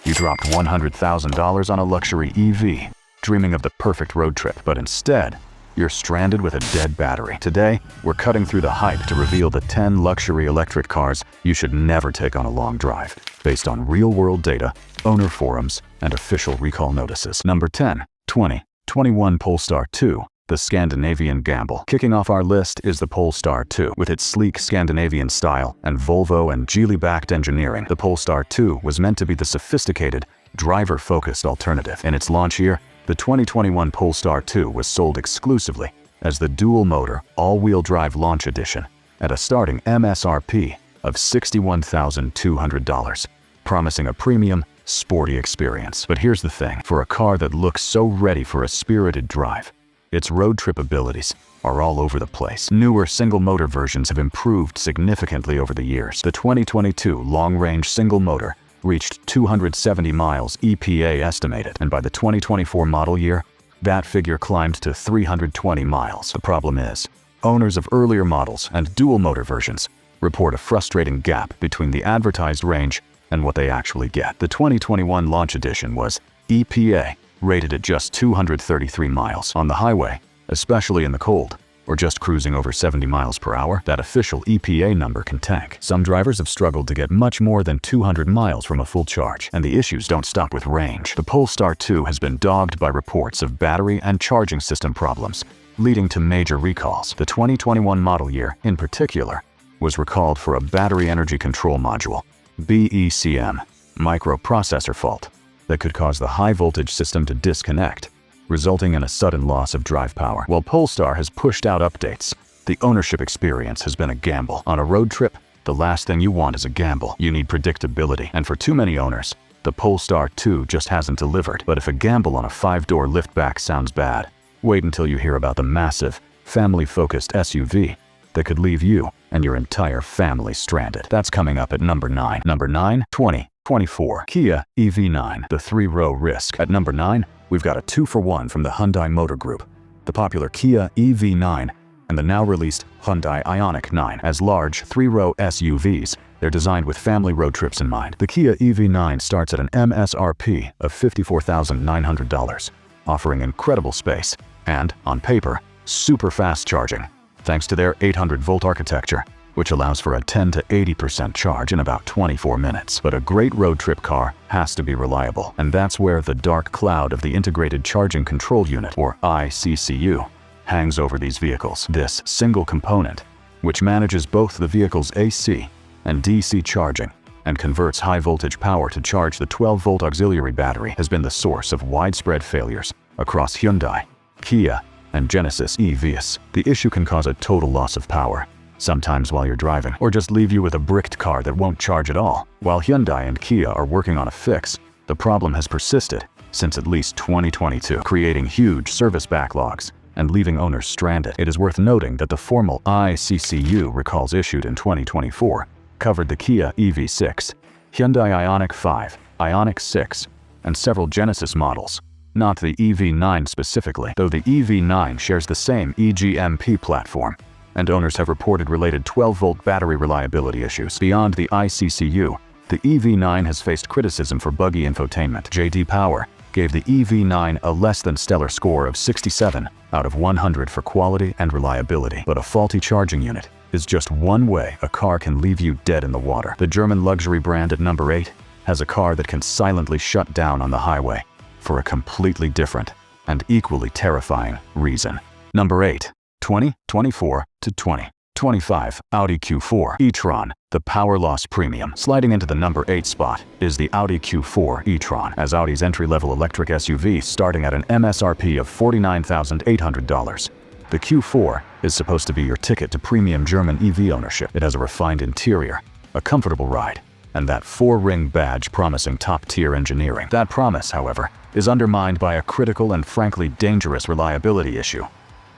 You dropped $100,000 on a luxury EV, dreaming of the perfect road trip, but instead, you're stranded with a dead battery. Today, we're cutting through the hype to reveal the 10 luxury electric cars you should never take on a long drive, based on real-world data, owner forums, and official recall notices. Number 10. 2021 Polestar 2, the Scandinavian gamble. Kicking off our list is the Polestar 2. With its sleek Scandinavian style and Volvo and Geely-backed engineering, the Polestar 2 was meant to be the sophisticated, driver-focused alternative. In its launch year, the 2021 Polestar 2 was sold exclusively as the dual-motor, all-wheel drive launch edition at a starting MSRP of $61,200, promising a premium, sporty experience. But here's the thing, for a car that looks so ready for a spirited drive, its road trip abilities are all over the place. Newer single-motor versions have improved significantly over the years. The 2022 long-range single-motor reached 270 miles EPA estimated, and by the 2024 model year, that figure climbed to 320 miles. The problem is, owners of earlier models and dual-motor versions report a frustrating gap between the advertised range and what they actually get. The 2021 launch edition was EPA rated at just 233 miles on the highway, especially in the cold, or just cruising over 70 miles per hour. That official EPA number can tank. Some drivers have struggled to get much more than 200 miles from a full charge, and the issues don't stop with range. The Polestar 2 has been dogged by reports of battery and charging system problems, leading to major recalls. The 2021 model year, in particular, was recalled for a battery energy control module, BECM, microprocessor fault that could cause the high-voltage system to disconnect, resulting in a sudden loss of drive power. While Polestar has pushed out updates, the ownership experience has been a gamble. On a road trip, the last thing you want is a gamble. You need predictability, and for too many owners, the Polestar 2 just hasn't delivered. But if a gamble on a 5-door liftback sounds bad, wait until you hear about the massive, family-focused SUV that could leave you and your entire family stranded. That's coming up at number 9. Number 9, 2024 Kia EV9, the 3-row risk. At number 9, we've got a 2-for-1 from the Hyundai Motor Group, the popular Kia EV9 and the now-released Hyundai Ioniq 9. As large 3-row SUVs, they're designed with family road trips in mind. The Kia EV9 starts at an MSRP of $54,900, offering incredible space and, on paper, super fast charging, thanks to their 800-volt architecture, which allows for a 10 to 80% charge in about 24 minutes. But a great road trip car has to be reliable, and that's where the dark cloud of the Integrated Charging Control Unit, or ICCU, hangs over these vehicles. This single component, which manages both the vehicle's AC and DC charging and converts high-voltage power to charge the 12-volt auxiliary battery, has been the source of widespread failures across Hyundai, Kia, and Genesis EVs. The issue can cause a total loss of power, sometimes while you're driving, or just leave you with a bricked car that won't charge at all. While Hyundai and Kia are working on a fix, the problem has persisted since at least 2022, creating huge service backlogs and leaving owners stranded. It is worth noting that the formal ICCU recalls issued in 2024 covered the Kia EV6, Hyundai Ioniq 5, Ioniq 6, and several Genesis models, not the EV9 specifically, though the EV9 shares the same EGMP platform, and owners have reported related 12-volt battery reliability issues. Beyond the ICCU, the EV9 has faced criticism for buggy infotainment. J.D. Power gave the EV9 a less-than-stellar score of 67 out of 100 for quality and reliability. But a faulty charging unit is just one way a car can leave you dead in the water. The German luxury brand at number 8 has a car that can silently shut down on the highway for a completely different and equally terrifying reason. Number 8. 2024 to 2025 Audi Q4 e-tron, the power loss premium. Sliding into the number 8 spot is the Audi Q4 e-tron, as Audi's entry-level electric SUV starting at an MSRP of $49,800. The Q4 is supposed to be your ticket to premium German EV ownership. It has a refined interior, a comfortable ride, and that 4-ring badge promising top-tier engineering. That promise, however, is undermined by a critical and frankly dangerous reliability issue.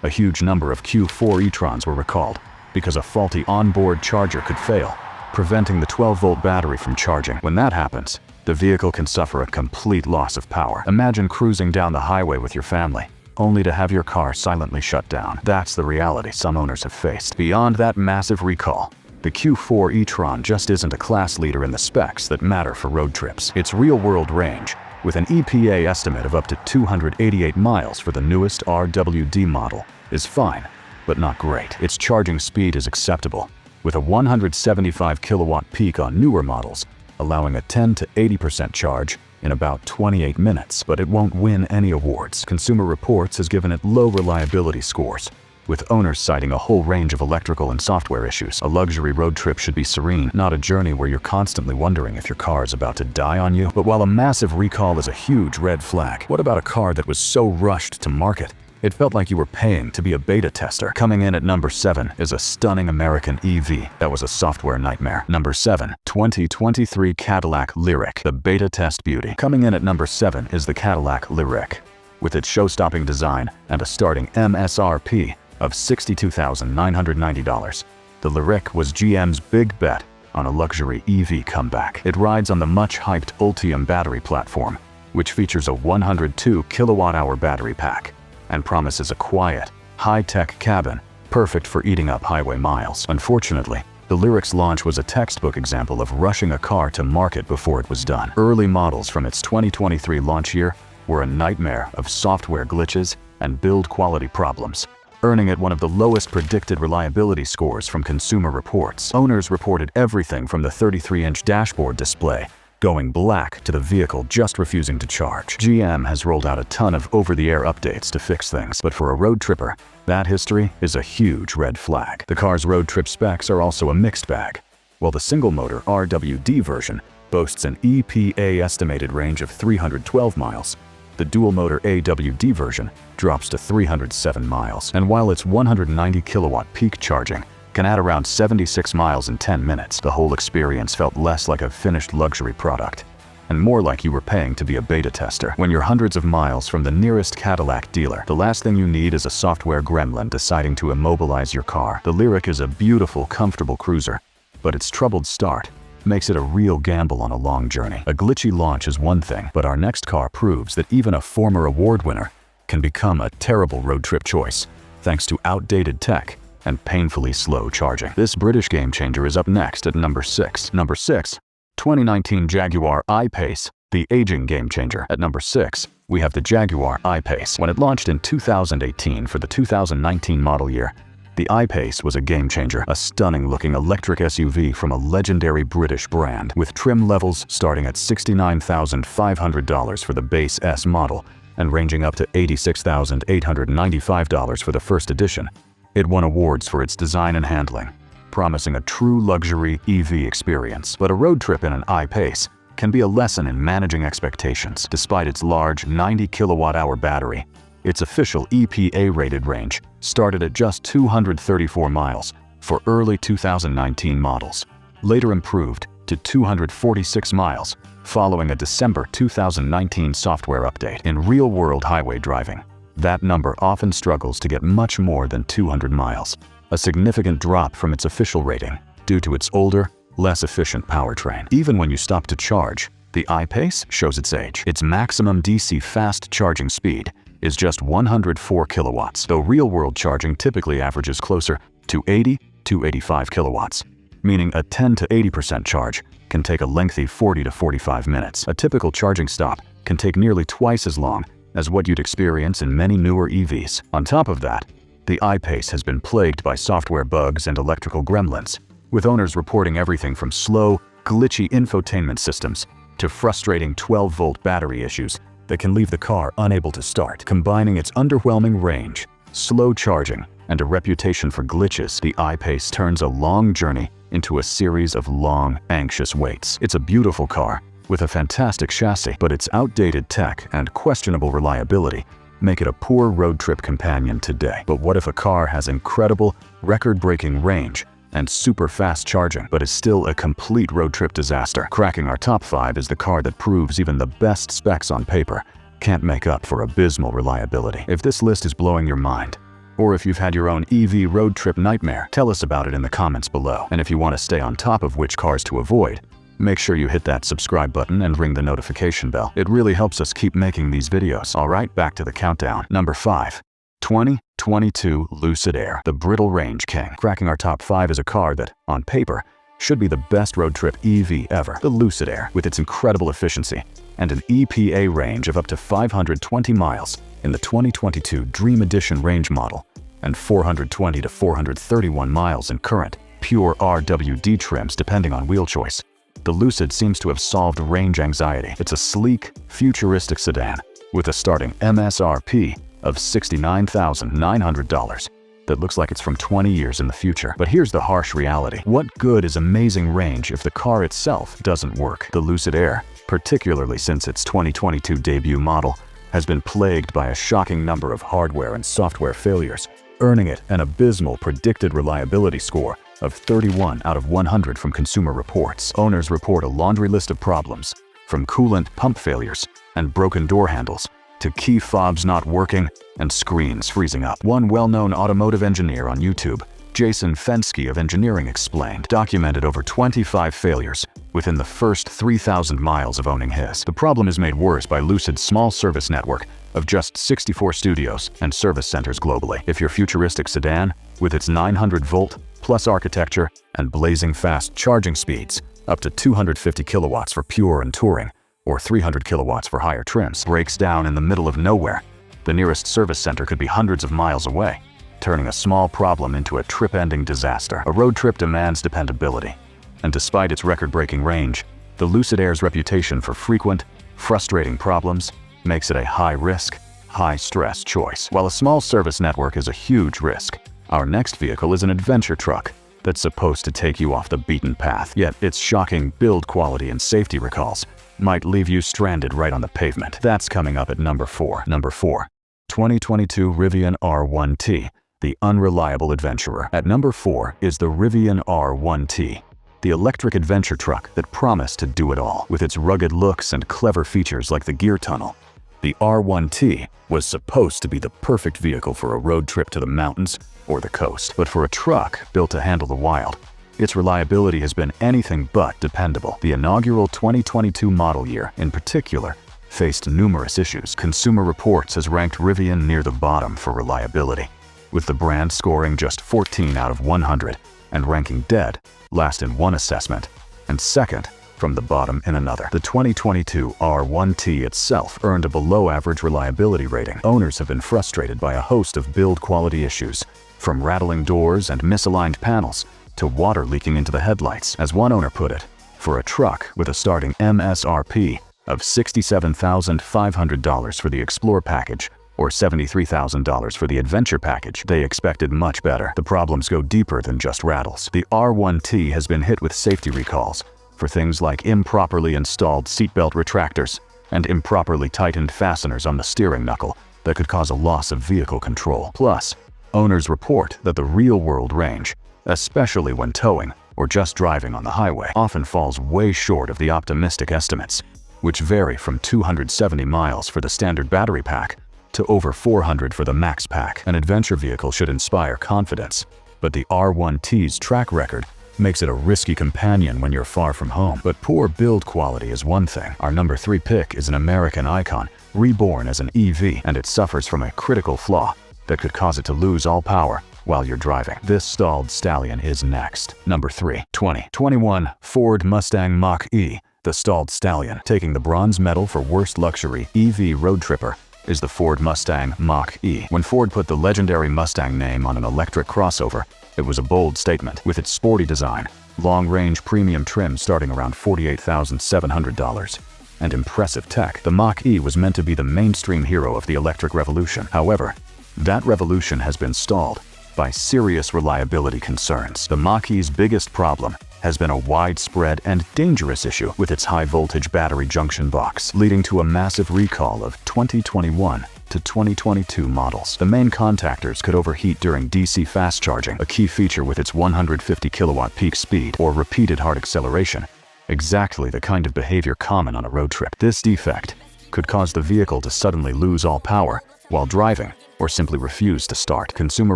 A huge number of Q4 e-trons were recalled because a faulty onboard charger could fail, preventing the 12-volt battery from charging. When that happens, the vehicle can suffer a complete loss of power. Imagine cruising down the highway with your family, only to have your car silently shut down. That's the reality some owners have faced. Beyond that massive recall, The Q4 e-tron just isn't a class leader in the specs that matter for road trips. Its real-world range, with an EPA estimate of up to 288 miles for the newest RWD model, is fine, but not great. Its charging speed is acceptable, with a 175 kilowatt peak on newer models, allowing a 10 to 80% charge in about 28 minutes, but it won't win any awards. Consumer Reports has given it low reliability scores, with owners citing a whole range of electrical and software issues. A luxury road trip should be serene, not a journey where you're constantly wondering if your car is about to die on you. But while a massive recall is a huge red flag, what about a car that was so rushed to market it felt like you were paying to be a beta tester? Coming in at number 7 is a stunning American EV that was a software nightmare. Number 7, 2023 Cadillac Lyriq, the beta test beauty. Coming in at number 7 is the Cadillac Lyriq. With its show-stopping design and a starting MSRP of $62,990, the Lyriq was GM's big bet on a luxury EV comeback. It rides on the much-hyped Ultium battery platform, which features a 102 kilowatt-hour battery pack and promises a quiet, high-tech cabin perfect for eating up highway miles. Unfortunately, the Lyriq's launch was a textbook example of rushing a car to market before it was done. Early models from its 2023 launch year were a nightmare of software glitches and build quality problems, earning it one of the lowest predicted reliability scores from Consumer Reports. Owners reported everything from the 33-inch dashboard display going black to the vehicle just refusing to charge. GM has rolled out a ton of over-the-air updates to fix things, but for a road tripper, that history is a huge red flag. The car's road trip specs are also a mixed bag. While the single-motor RWD version boasts an EPA estimated range of 312 miles, the dual-motor AWD version drops to 307 miles. And while its 190 kilowatt peak charging can add around 76 miles in 10 minutes, the whole experience felt less like a finished luxury product and more like you were paying to be a beta tester. When you're hundreds of miles from the nearest Cadillac dealer, the last thing you need is a software gremlin deciding to immobilize your car. The Lyriq is a beautiful, comfortable cruiser, but its troubled start makes it a real gamble on a long journey. A glitchy launch is one thing, but our next car proves that even a former award winner can become a terrible road trip choice, thanks to outdated tech and painfully slow charging. This British game changer is up next at number 6. Number 6, 2019 Jaguar I-Pace, the aging game changer. At number 6, we have the Jaguar I-Pace. When it launched in 2018 for the 2019 model year, the I-Pace was a game changer, a stunning-looking electric SUV from a legendary British brand, with trim levels starting at $69,500 for the base S model and ranging up to $86,895 for the first edition. It won awards for its design and handling, promising a true luxury EV experience. But a road trip in an I-Pace can be a lesson in managing expectations. Despite its large 90 kilowatt-hour battery, its official EPA-rated range started at just 234 miles for early 2019 models, later improved to 246 miles following a December 2019 software update. In real-world highway driving, that number often struggles to get much more than 200 miles, a significant drop from its official rating due to its older, less efficient powertrain. Even when you stop to charge, the I-Pace shows its age. Its maximum DC fast charging speed is just 104 kilowatts, though real-world charging typically averages closer to 80 to 85 kilowatts, meaning a 10 to 80% charge can take a lengthy 40 to 45 minutes. A typical charging stop can take nearly twice as long as what you'd experience in many newer EVs. On top of that, the I-Pace has been plagued by software bugs and electrical gremlins, with owners reporting everything from slow, glitchy infotainment systems to frustrating 12-volt battery issues that can leave the car unable to start. Combining its underwhelming range, slow charging, and a reputation for glitches, the I-Pace turns a long journey into a series of long, anxious waits. It's a beautiful car with a fantastic chassis, but its outdated tech and questionable reliability make it a poor road trip companion today. But what if a car has incredible, record-breaking range and super fast charging, but is still a complete road trip disaster? Cracking our top 5 is the car that proves even the best specs on paper can't make up for abysmal reliability. If this list is blowing your mind, or if you've had your own EV road trip nightmare, tell us about it in the comments below. And if you want to stay on top of which cars to avoid, make sure you hit that subscribe button and ring the notification bell. It really helps us keep making these videos. Alright, back to the countdown. Number 5. 2022 Lucid Air, the Brittle range king, cracking our top 5 as a car that, on paper, should be the best road trip EV ever. The Lucid Air, with its incredible efficiency and an EPA range of up to 520 miles in the 2022 Dream Edition range model, and 420 to 431 miles in current, pure RWD trims depending on wheel choice. The Lucid seems to have solved range anxiety. It's a sleek, futuristic sedan with a starting MSRP of $69,900 that looks like it's from 20 years in the future. But here's the harsh reality. What good is amazing range if the car itself doesn't work? The Lucid Air, particularly since its 2022 debut model, has been plagued by a shocking number of hardware and software failures, earning it an abysmal predicted reliability score of 31 out of 100 from Consumer Reports. Owners report a laundry list of problems, from coolant pump failures and broken door handles to key fobs not working and screens freezing up. One well-known automotive engineer on YouTube, Jason Fensky of Engineering Explained, documented over 25 failures within the first 3,000 miles of owning his. The problem is made worse by Lucid's small service network of just 64 studios and service centers globally. If your futuristic sedan, with its 900-volt plus architecture and blazing fast charging speeds, up to 250 kilowatts for pure and touring, or 300 kilowatts for higher trims, breaks down in the middle of nowhere, the nearest service center could be hundreds of miles away, turning a small problem into a trip-ending disaster. A road trip demands dependability, and despite its record-breaking range, the Lucid Air's reputation for frequent, frustrating problems makes it a high-risk, high-stress choice. While a small service network is a huge risk, our next vehicle is an adventure truck that's supposed to take you off the beaten path. Yet its shocking build quality and safety recalls might leave you stranded right on the pavement. That's coming up at number 4. Number 4. 2022 Rivian R1T, the unreliable adventurer. At number 4 is the Rivian R1T, the electric adventure truck that promised to do it all. With its rugged looks and clever features like the gear tunnel, the R1T was supposed to be the perfect vehicle for a road trip to the mountains or the coast. But for a truck built to handle the wild, its reliability has been anything but dependable. The inaugural 2022 model year, in particular, faced numerous issues. Consumer Reports has ranked Rivian near the bottom for reliability, with the brand scoring just 14 out of 100 and ranking dead last in one assessment and second from the bottom in another. The 2022 R1T itself earned a below-average reliability rating. Owners have been frustrated by a host of build quality issues, from rattling doors and misaligned panels to water leaking into the headlights. As one owner put it, for a truck with a starting MSRP of $67,500 for the Explore package or $73,000 for the Adventure package, they expected much better. The problems go deeper than just rattles. The R1T has been hit with safety recalls for things like improperly installed seatbelt retractors and improperly tightened fasteners on the steering knuckle that could cause a loss of vehicle control. Plus, owners report that the real-world range, especially when towing or just driving on the highway, often falls way short of the optimistic estimates, which vary from 270 miles for the standard battery pack to over 400 for the max pack. An adventure vehicle should inspire confidence, but the R1T's track record makes it a risky companion when you're far from home. But poor build quality is one thing. Our number 3 pick is an American icon, reborn as an EV, and it suffers from a critical flaw that could cause it to lose all power while you're driving. This stalled Stallion is next. Number 3. 2021 Ford Mustang Mach-E, the stalled Stallion. Taking the bronze medal for worst luxury EV road tripper is the Ford Mustang Mach-E. When Ford put the legendary Mustang name on an electric crossover, it was a bold statement. With its sporty design, long-range premium trim starting around $48,700, and impressive tech, the Mach-E was meant to be the mainstream hero of the electric revolution. However, that revolution has been stalled by serious reliability concerns. The Mach-E's biggest problem has been a widespread and dangerous issue with its high-voltage battery junction box, leading to a massive recall of 2021 to 2022 models. The main contactors could overheat during DC fast charging, a key feature with its 150 kilowatt peak speed or repeated hard acceleration, exactly the kind of behavior common on a road trip. This defect could cause the vehicle to suddenly lose all power while driving or simply refuse to start. Consumer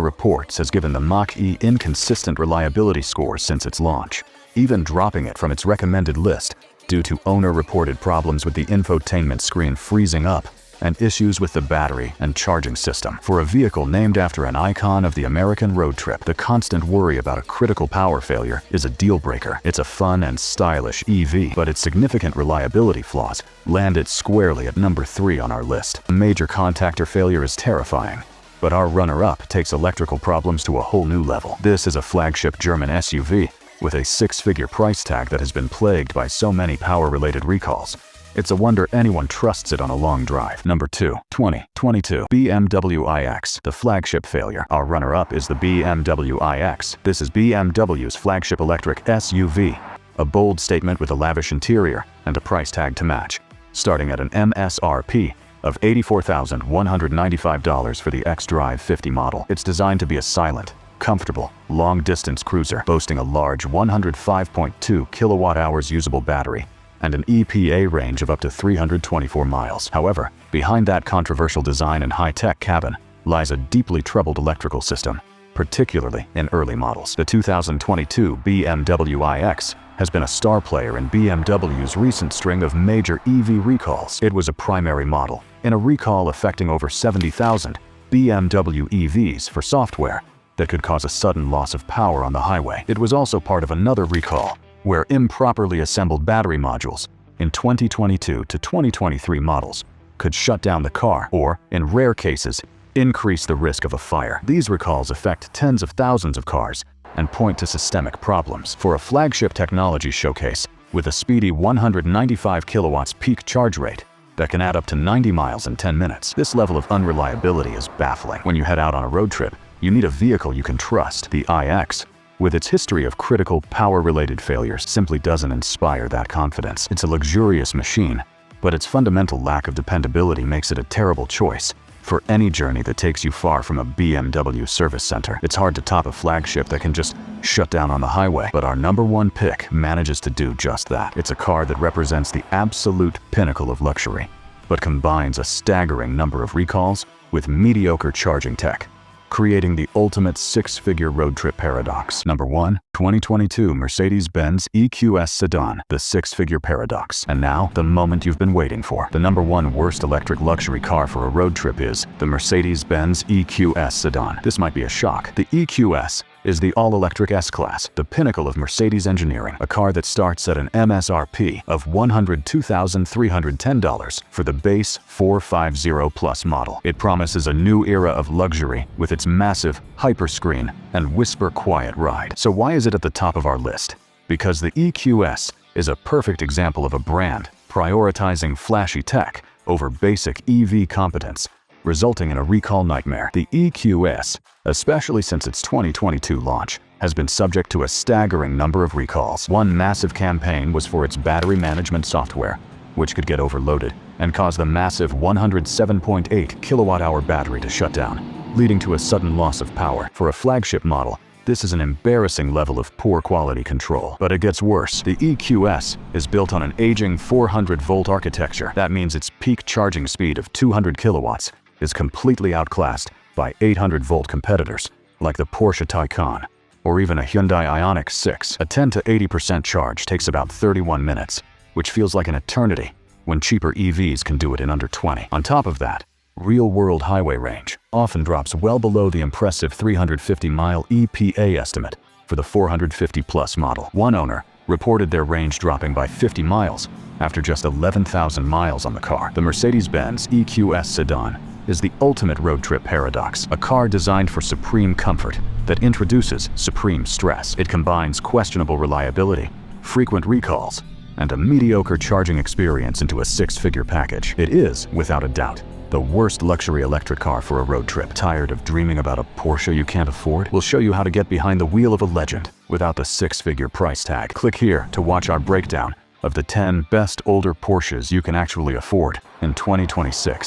Reports has given the Mach-E inconsistent reliability scores since its launch, even dropping it from its recommended list due to owner-reported problems with the infotainment screen freezing up and issues with the battery and charging system. For a vehicle named after an icon of the American road trip, the constant worry about a critical power failure is a deal breaker. It's a fun and stylish EV, but its significant reliability flaws land it squarely at number 3 on our list. A major contactor failure is terrifying, but our runner-up takes electrical problems to a whole new level. This is a flagship German SUV with a 6-figure price tag that has been plagued by so many power-related recalls. It's a wonder anyone trusts it on a long drive. Number 2, 2022 BMW iX, the flagship failure. Our runner-up is the BMW iX. This is BMW's flagship electric SUV, a bold statement with a lavish interior and a price tag to match. Starting at an MSRP of $84,195 for the xDrive 50 model. It's designed to be a silent, comfortable, long-distance cruiser, boasting a large 105.2 kilowatt-hours usable battery and an EPA range of up to 324 miles. However, behind that controversial design and high-tech cabin lies a deeply troubled electrical system, particularly in early models. The 2022 BMW iX has been a star player in BMW's recent string of major EV recalls. It was a primary model in a recall affecting over 70,000 BMW EVs for software that could cause a sudden loss of power on the highway. It was also part of another recall where improperly assembled battery modules in 2022 to 2023 models could shut down the car or, in rare cases, increase the risk of a fire. These recalls affect tens of thousands of cars and point to systemic problems. For a flagship technology showcase with a speedy 195 kilowatts peak charge rate that can add up to 90 miles in 10 minutes, this level of unreliability is baffling. When you head out on a road trip, you need a vehicle you can trust. The iX, with its history of critical power-related failures, simply doesn't inspire that confidence. It's a luxurious machine, but its fundamental lack of dependability makes it a terrible choice for any journey that takes you far from a BMW service center. It's hard to top a flagship that can just shut down on the highway, but our number 1 pick manages to do just that. It's a car that represents the absolute pinnacle of luxury, but combines a staggering number of recalls with mediocre charging tech, creating the ultimate 6-figure road trip paradox. Number 1, 2022 Mercedes-Benz EQS Sedan, the 6-figure paradox. And now, the moment you've been waiting for. The number 1 worst electric luxury car for a road trip is the Mercedes-Benz EQS Sedan. This might be a shock. The EQS is the all-electric S-Class, the pinnacle of Mercedes engineering, a car that starts at an MSRP of $102,310 for the base 450 Plus model. It promises a new era of luxury with its massive hyperscreen and whisper-quiet ride. So why is it at the top of our list? Because the EQS is a perfect example of a brand prioritizing flashy tech over basic EV competence, resulting in a recall nightmare. The EQS, especially since its 2022 launch, has been subject to a staggering number of recalls. One massive campaign was for its battery management software, which could get overloaded and cause the massive 107.8 kilowatt-hour battery to shut down, leading to a sudden loss of power. For a flagship model, this is an embarrassing level of poor quality control. But it gets worse. The EQS is built on an aging 400-volt architecture. That means its peak charging speed of 200 kilowatts is completely outclassed by 800-volt competitors like the Porsche Taycan or even a Hyundai Ioniq 6. A 10 to 80% charge takes about 31 minutes, which feels like an eternity when cheaper EVs can do it in under 20. On top of that, real-world highway range often drops well below the impressive 350-mile EPA estimate for the 450 Plus model. One owner reported their range dropping by 50 miles after just 11,000 miles on the car. The Mercedes-Benz EQS Sedan is the ultimate road trip paradox, a car designed for supreme comfort that introduces supreme stress. It combines questionable reliability, frequent recalls, and a mediocre charging experience into a 6-figure package. It is, without a doubt, the worst luxury electric car for a road trip. Tired of dreaming about a Porsche you can't afford? We'll show you how to get behind the wheel of a legend without the 6-figure price tag. Click here to watch our breakdown of the 10 best older Porsches you can actually afford in 2026.